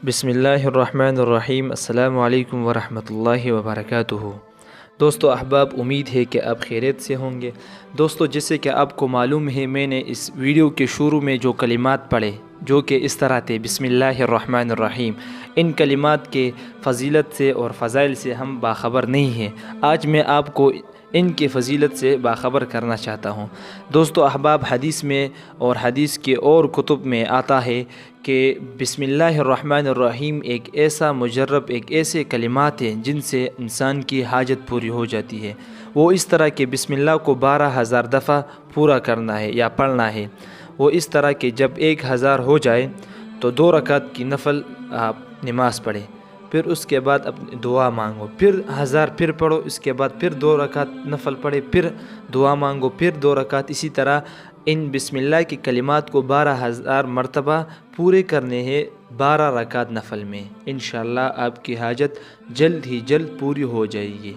بسم اللہ الرحمن الرحیم۔ السلام علیکم ورحمۃ اللہ وبرکاتہ۔ دوستو احباب، امید ہے کہ آپ خیریت سے ہوں گے۔ دوستو، جیسے کہ آپ کو معلوم ہے، میں نے اس ویڈیو کے شروع میں جو کلمات پڑھے جو کہ اس طرح تھے: بسم اللہ الرحمن الرحیم، ان کلمات کے فضیلت سے اور فضائل سے ہم باخبر نہیں ہیں۔ آج میں آپ کو ان کی فضیلت سے باخبر کرنا چاہتا ہوں۔ دوستو احباب، حدیث میں اور حدیث کے اور کتب میں آتا ہے کہ بسم اللہ الرحمن الرحیم ایک ایسا مجرب، ایک ایسے کلمات ہیں جن سے انسان کی حاجت پوری ہو جاتی ہے۔ وہ اس طرح کہ بسم اللہ کو 12,000 دفعہ پورا کرنا ہے یا پڑھنا ہے۔ وہ اس طرح کہ جب 1,000 ہو جائے تو 2 رکعت کی نفل آپ نماز پڑھیں، پھر اس کے بعد اپنی دعا مانگو، پھر 1000 پھر پڑھو، اس کے بعد پھر 2 رکعت نفل پڑھے، پھر دعا مانگو، پھر 2 رکعت۔ اسی طرح ان بسم اللہ کی کلمات کو 12,000 مرتبہ پورے کرنے ہیں 12 رکعت نفل میں۔ انشاءاللہ آپ کی حاجت جلد ہی جلد پوری ہو جائے گی۔